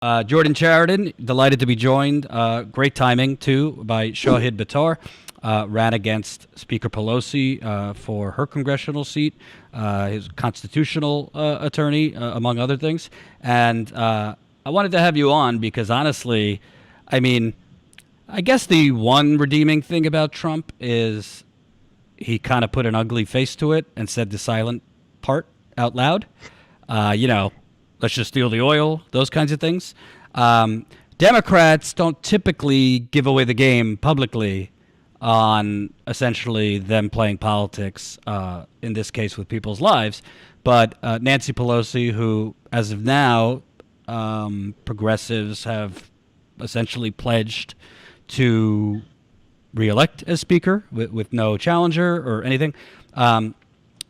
Jordan Chariton, delighted to be joined. Great timing, too, by Shahid Buttar. Ran against Speaker Pelosi for her congressional seat, his constitutional attorney, among other things. And I wanted to have you on because, honestly, I mean, I guess the one redeeming thing about Trump is he kind of put an ugly face to it and said the silent part out loud. Let's just steal the oil, those kinds of things. Democrats don't typically give away the game publicly on essentially them playing politics, in this case with people's lives. But Nancy Pelosi, who, as of now, progressives have essentially pledged to reelect as Speaker with no challenger or anything,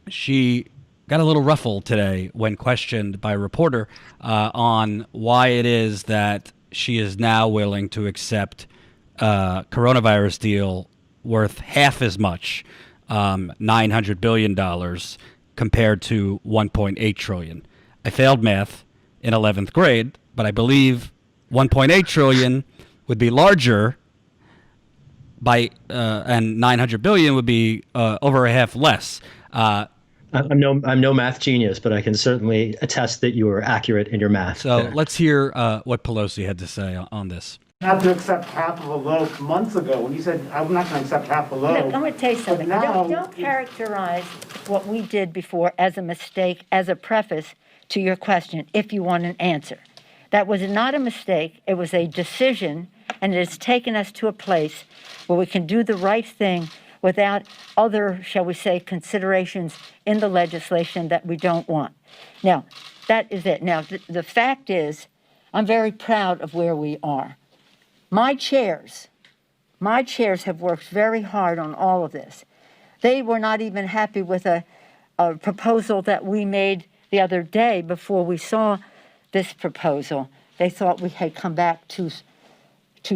she got a little ruffled today when questioned by a reporter on why it is that she is now willing to accept a coronavirus deal worth half as much, $900 billion, compared to $1.8 trillion. I failed math in 11th grade, but I believe $1.8 trillion would be larger by and $900 billion would be over a half less. I'm no math genius, but I can certainly attest that you are accurate in your math. So there. let's hear what Pelosi had to say on this. Have to accept half of a loaf months ago when you said, I'm not going to accept half a loaf. Look, I'm going to tell you something. Now, Don't characterize what we did before as a mistake, as a preface to your question, if you want an answer. That was not a mistake. It was a decision, and it has taken us to a place where we can do the right thing without other, shall we say, considerations in the legislation that we don't want. Now, that is it. Now, the fact is, I'm very proud of where we are. My chairs have worked very hard on all of this. They were not even happy with a proposal that we made the other day before we saw this proposal. They thought we had come back too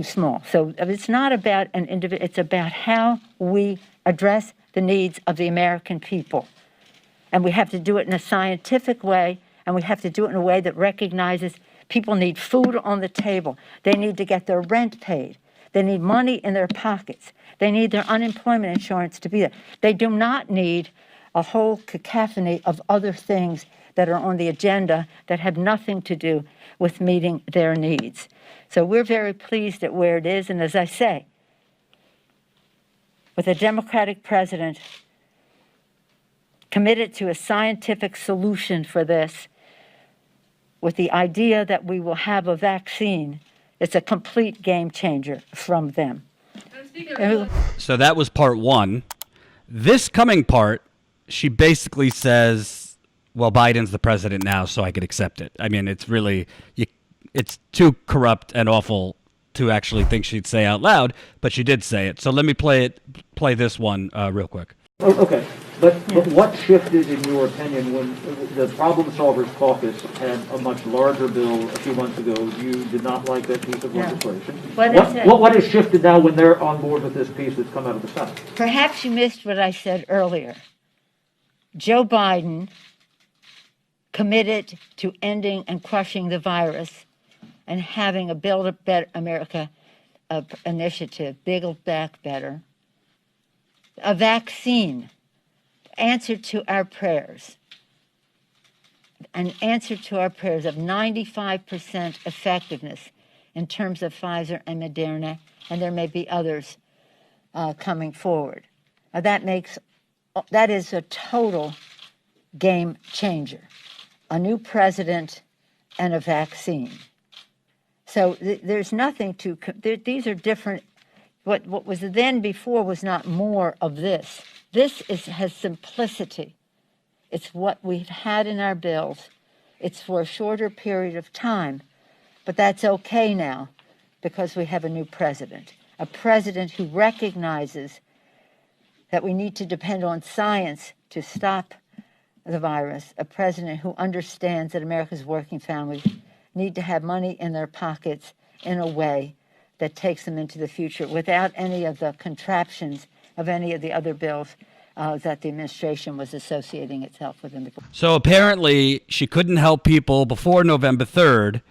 small. So it's not about an individual, it's about how we address the needs of the American people. And we have to do it in a scientific way, and we have to do it in a way that recognizes people need food on the table. They need to get their rent paid. They need money in their pockets. They need their unemployment insurance to be there. They do not need a whole cacophony of other things that are on the agenda that have nothing to do with meeting their needs. So we're very pleased at where it is. And as I say, with a Democratic president committed to a scientific solution for this, with the idea that we will have a vaccine, it's a complete game changer from them. So that was part one. This coming part, she basically says, well, Biden's the president now, so I could accept it. I mean, it's really, it's too corrupt and awful to actually think she'd say out loud, but she did say it. So let me play this one real quick. Okay, but what shifted, in your opinion, when the Problem Solvers Caucus had a much larger bill a few months ago? You did not like that piece of legislation. What has shifted now when they're on board with this piece that's come out of the Senate? Perhaps you missed what I said earlier. Joe Biden committed to ending and crushing the virus and having a Build a Better America initiative, Build Back Better, a vaccine, answer to our prayers, an answer to our prayers of 95% effectiveness in terms of Pfizer and Moderna, and there may be others coming forward. That is a total game changer. A new president and a vaccine. So there's nothing to, these are different. What was then before was not more of this. This has simplicity. It's what we've had in our bills. It's for a shorter period of time, but that's okay now because we have a new president. A president who recognizes that we need to depend on science to stop the virus, a president who understands that America's working families need to have money in their pockets in a way that takes them into the future without any of the contraptions of any of the other bills that the administration was associating itself with. So apparently she couldn't help people before November 3rd,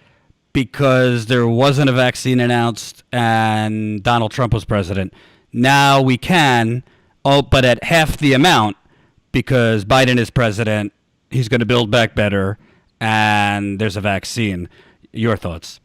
because there wasn't a vaccine announced and Donald Trump was president. Now we can, but at half the amount because Biden is president. He's going to build back better, and there's a vaccine. Your thoughts?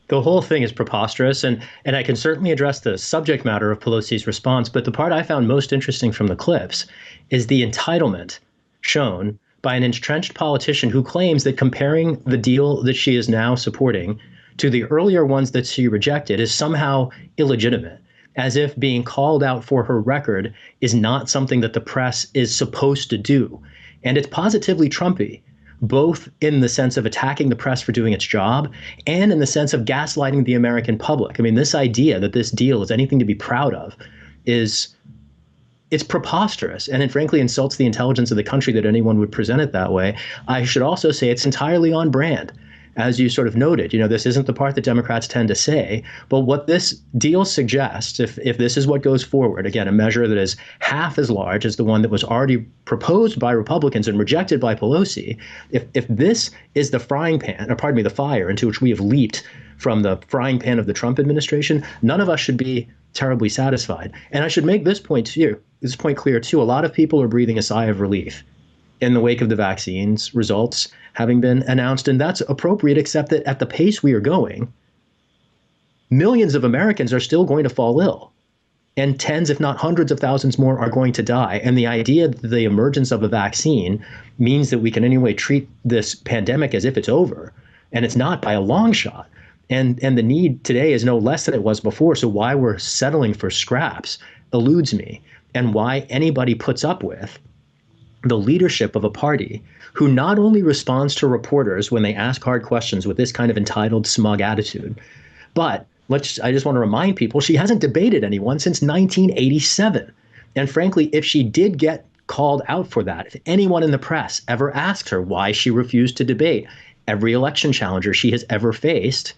The whole thing is preposterous, and I can certainly address the subject matter of Pelosi's response, but the part I found most interesting from the clips is the entitlement shown by an entrenched politician who claims that comparing the deal that she is now supporting to the earlier ones that she rejected is somehow illegitimate, as if being called out for her record is not something that the press is supposed to do. And it's positively Trumpy, both in the sense of attacking the press for doing its job and in the sense of gaslighting the American public. I mean, this idea that this deal is anything to be proud of it's preposterous, and it frankly insults the intelligence of the country that anyone would present it that way. I should also say it's entirely on brand. As you sort of noted, this isn't the part that Democrats tend to say, but what this deal suggests, if this is what goes forward, again, a measure that is half as large as the one that was already proposed by Republicans and rejected by Pelosi, if this is the the fire into which we have leaped from the frying pan of the Trump administration, none of us should be terribly satisfied. And I should make this point clear too. A lot of people are breathing a sigh of relief in the wake of the vaccines results having been announced. And that's appropriate, except that at the pace we are going, millions of Americans are still going to fall ill. And tens, if not hundreds of thousands more are going to die. And the idea that the emergence of a vaccine means that we can anyway treat this pandemic as if it's over. And it's not by a long shot. And the need today is no less than it was before. So why we're settling for scraps eludes me. And why anybody puts up with the leadership of a party who not only responds to reporters when they ask hard questions with this kind of entitled, smug attitude, but I just want to remind people she hasn't debated anyone since 1987. And frankly, if she did get called out for that, if anyone in the press ever asked her why she refused to debate every election challenger she has ever faced,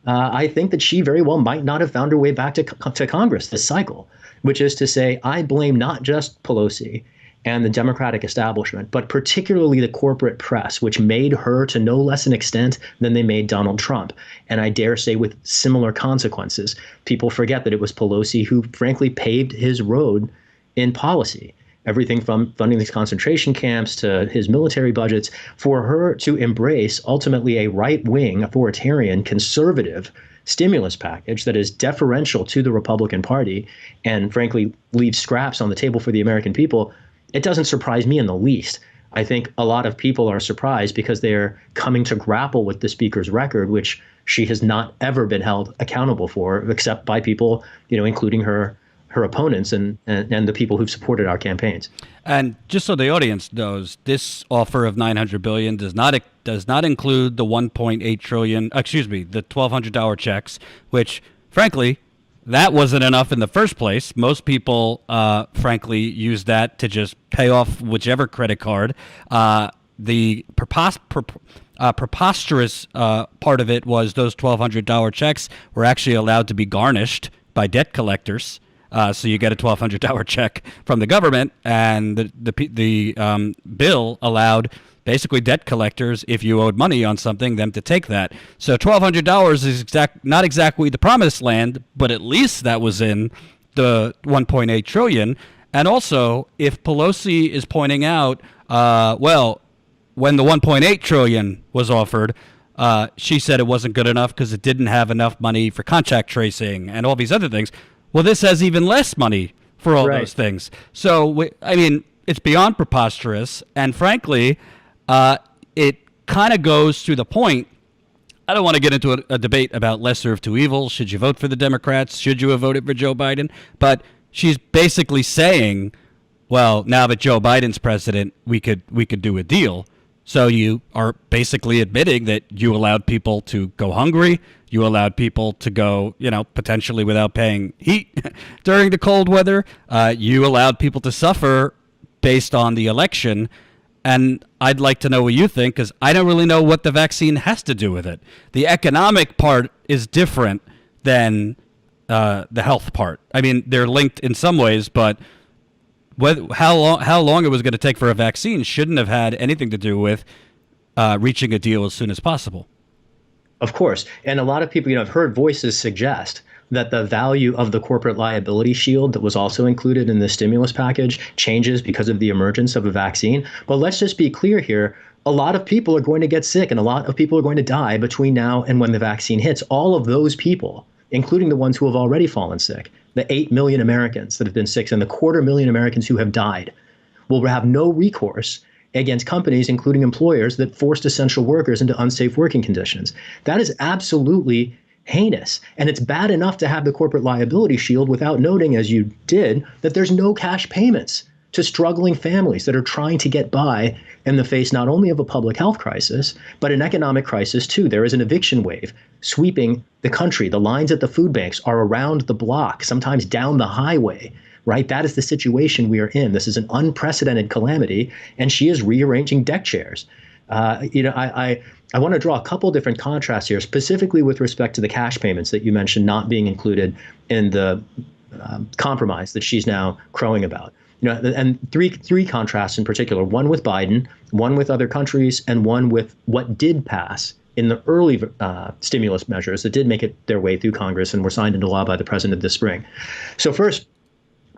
I think that she very well might not have found her way back to Congress this cycle, which is to say, I blame not just Pelosi and the Democratic establishment, but particularly the corporate press, which made her to no less an extent than they made Donald Trump. And I dare say with similar consequences. People forget that it was Pelosi who frankly paved his road in policy. Everything from funding these concentration camps to his military budgets, for her to embrace ultimately a right-wing, authoritarian, conservative stimulus package that is deferential to the Republican Party and frankly leaves scraps on the table for the American people. It doesn't surprise me in the least. I think a lot of people are surprised because they're coming to grapple with the speaker's record, which she has not ever been held accountable for, except by people, including her opponents and the people who've supported our campaigns. And just so the audience knows, this offer of $900 billion does not include the $1.8 trillion, the $1,200 checks, which frankly, that wasn't enough in the first place. Most people, frankly, use that to just pay off whichever credit card. The preposterous part of it was those $1,200 checks were actually allowed to be garnished by debt collectors. So you get a $1,200 check from the government, and the bill allowed basically debt collectors, if you owed money on something, them to take that. So $1,200 is not exactly the promised land, but at least that was in the $1.8 trillion. And also, if Pelosi is pointing out, when the $1.8 trillion was offered, she said it wasn't good enough because it didn't have enough money for contact tracing and all these other things. Well, this has even less money for all those things. So, it's beyond preposterous. And frankly, it kind of goes to the point. I don't want to get into a debate about lesser of two evils. Should you vote for the Democrats? Should you have voted for Joe Biden? But she's basically saying, well, now that Joe Biden's president, we could do a deal. So you are basically admitting that you allowed people to go hungry. You allowed people to go, potentially without paying heat during the cold weather. You allowed people to suffer based on the election. And I'd like to know what you think, because I don't really know what the vaccine has to do with it. The economic part is different than the health part. They're linked in some ways, but how long it was going to take for a vaccine shouldn't have had anything to do with reaching a deal as soon as possible. Of course. And a lot of people, I've heard voices suggest that the value of the corporate liability shield that was also included in the stimulus package changes because of the emergence of a vaccine. But let's just be clear here. A lot of people are going to get sick and a lot of people are going to die between now and when the vaccine hits. All of those people, including the ones who have already fallen sick, the 8 million Americans that have been sick and the 250,000 Americans who have died, will have no recourse against companies, including employers, that forced essential workers into unsafe working conditions. That is absolutely heinous. And it's bad enough to have the corporate liability shield without noting, as you did, that there's no cash payments to struggling families that are trying to get by in the face not only of a public health crisis, but an economic crisis too. There is an eviction wave sweeping the country. The lines at the food banks are around the block, sometimes down the highway, right? That is the situation we are in. This is an unprecedented calamity, and she is rearranging deck chairs. I want to draw a couple different contrasts here, specifically with respect to the cash payments that you mentioned not being included in the compromise that she's now crowing about. And three contrasts in particular: one with Biden, one with other countries, and one with what did pass in the early stimulus measures that did make it their way through Congress and were signed into law by the president this spring. So first,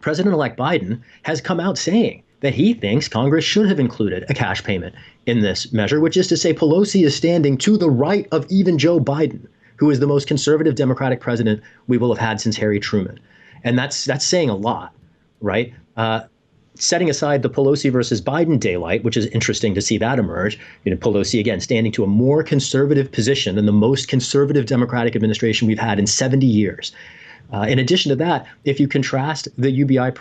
President-elect Biden has come out saying that he thinks Congress should have included a cash payment in this measure, which is to say Pelosi is standing to the right of even Joe Biden, who is the most conservative Democratic president we will have had since Harry Truman. And that's saying a lot, right? Setting aside the Pelosi versus Biden daylight, which is interesting to see that emerge, Pelosi, again, standing to a more conservative position than the most conservative Democratic administration we've had in 70 years. In addition to that, if you contrast the UBI,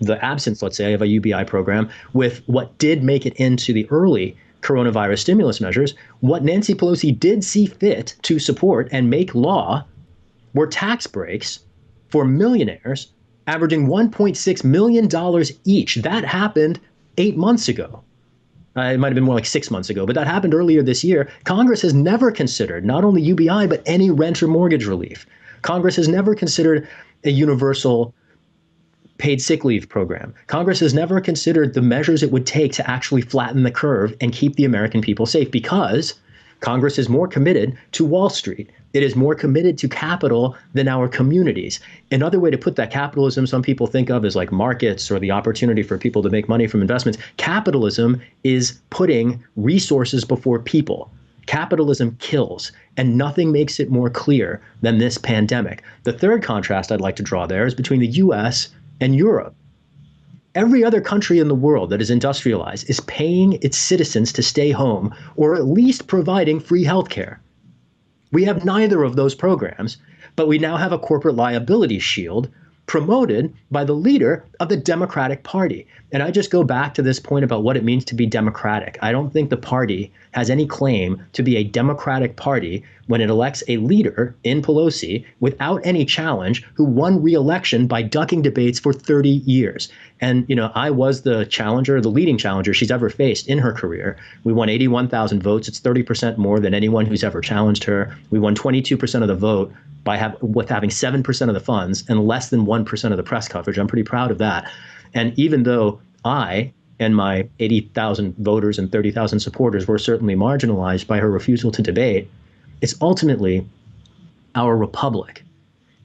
the absence, let's say, of a UBI program with what did make it into the early coronavirus stimulus measures, what Nancy Pelosi did see fit to support and make law were tax breaks for millionaires averaging $1.6 million each. That happened 8 months ago. It might have been more like 6 months ago, but that happened earlier this year. Congress has never considered not only UBI, but any rent or mortgage relief. Congress has never considered a universal paid sick leave program. Congress has never considered the measures it would take to actually flatten the curve and keep the American people safe, because Congress is more committed to Wall Street. It is more committed to capital than our communities. Another way to put that, capitalism, some people think of as like markets or the opportunity for people to make money from investments. Capitalism is putting resources before people. Capitalism kills, and nothing makes it more clear than this pandemic. The third contrast I'd like to draw there is between the US and Europe. Every other country in the world that is industrialized is paying its citizens to stay home, or at least providing free health care. We have neither of those programs, but we now have a corporate liability shield promoted by the leader of the Democratic Party. And I just go back to this point about what it means to be democratic. I don't think the party has any claim to be a democratic party when it elects a leader in Pelosi without any challenge, who won re-election by ducking debates for 30 years. And, I was the challenger, the leading challenger she's ever faced in her career. We won 81,000 votes. It's 30% more than anyone who's ever challenged her. We won 22% of the vote with having 7% of the funds and less than 1% of the press coverage. I'm pretty proud of that. And even though I and my 80,000 voters and 30,000 supporters were certainly marginalized by her refusal to debate, it's ultimately our republic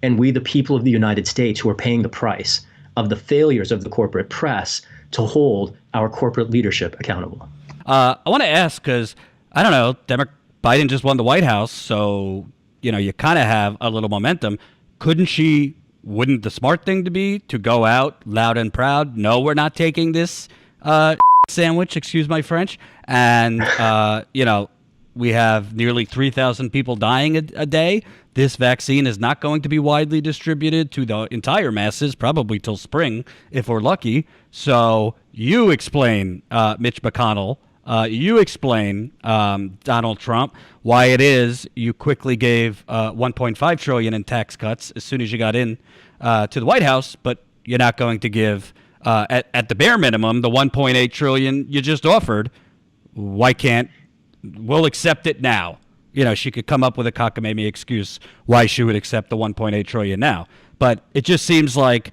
and we, the people of the United States, who are paying the price of the failures of the corporate press to hold our corporate leadership accountable. I want to ask, because, I don't know, Biden just won the White House, so, you kind of have a little momentum. Wouldn't the smart thing to be to go out loud and proud? No, we're not taking this sandwich, excuse my French. And, we have nearly 3,000 people dying a day. This vaccine is not going to be widely distributed to the entire masses, probably till spring, if we're lucky. So you explain, Mitch McConnell, you explain, Donald Trump, why it is you quickly gave $1.5 trillion in tax cuts as soon as you got in to the White House, but you're not going to give, at the bare minimum, the $1.8 trillion you just offered. Why can't? We'll accept it now. She could come up with a cockamamie excuse why she would accept the $1.8 trillion now. But it just seems like,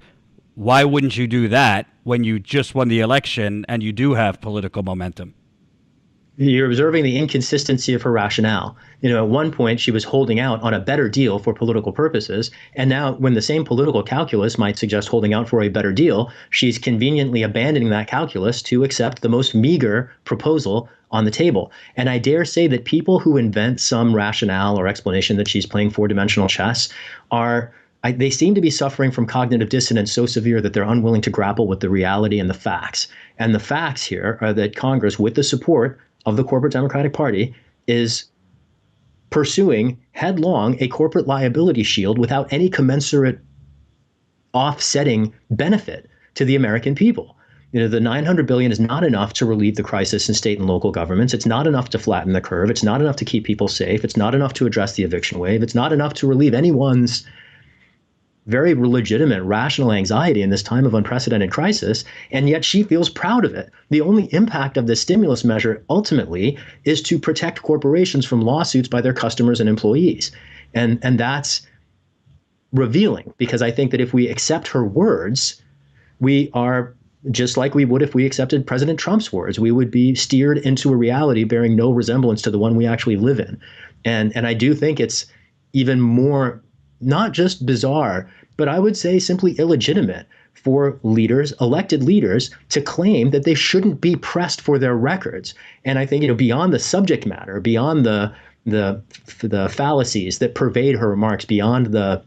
why wouldn't you do that when you just won the election and you do have political momentum? You're observing the inconsistency of her rationale. At one point she was holding out on a better deal for political purposes, and now when the same political calculus might suggest holding out for a better deal, she's conveniently abandoning that calculus to accept the most meager proposal on the table. And I dare say that people who invent some rationale or explanation that she's playing four-dimensional chess they seem to be suffering from cognitive dissonance so severe that they're unwilling to grapple with the reality and the facts. And the facts here are that Congress, with the support of the corporate Democratic Party, is pursuing headlong a corporate liability shield without any commensurate offsetting benefit to the American people. The $900 billion is not enough to relieve the crisis in state and local governments. It's not enough to flatten the curve. It's not enough to keep people safe. It's not enough to address the eviction wave. It's not enough to relieve anyone's very legitimate, rational anxiety in this time of unprecedented crisis, and yet she feels proud of it. The only impact of this stimulus measure ultimately is to protect corporations from lawsuits by their customers and employees. And that's revealing, because I think that if we accept her words, we are just like we would if we accepted President Trump's words. We would be steered into a reality bearing no resemblance to the one we actually live in. And I do think it's even more not just bizarre, but I would say simply illegitimate for leaders, elected leaders, to claim that they shouldn't be pressed for their records. And I think, beyond the subject matter, beyond the fallacies that pervade her remarks, beyond the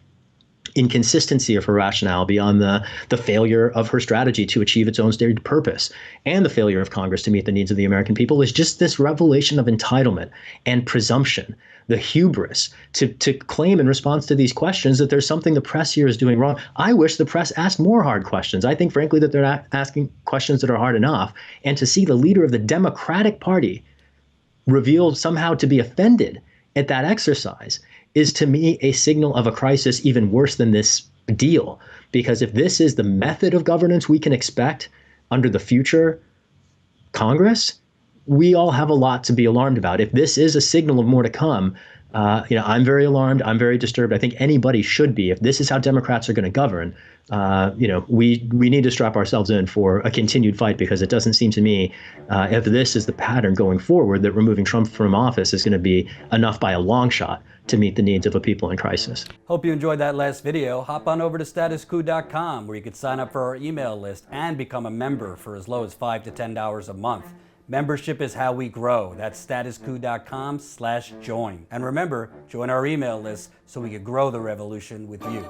inconsistency of her rationale, beyond the failure of her strategy to achieve its own stated purpose, and the failure of Congress to meet the needs of the American people, is just this revelation of entitlement and presumption, the hubris to claim in response to these questions that there's something the press here is doing wrong. I wish the press asked more hard questions. I think, frankly, that they're not asking questions that are hard enough. And to see the leader of the Democratic Party revealed somehow to be offended at that exercise is, to me, a signal of a crisis even worse than this deal. Because if this is the method of governance we can expect under the future Congress, we all have a lot to be alarmed about. If this is a signal of more to come, I'm very alarmed. I'm very disturbed. I think anybody should be. If this is how Democrats are going to govern, we need to strap ourselves in for a continued fight, because it doesn't seem to me, if this is the pattern going forward, that removing Trump from office is going to be enough by a long shot to meet the needs of a people in crisis. Hope you enjoyed that last video. Hop on over to statuscoup.com, where you can sign up for our email list and become a member for as low as $5 to $10 a month. Membership is how we grow. That's statuscoup.com/join. And remember, join our email list so we can grow the revolution with you.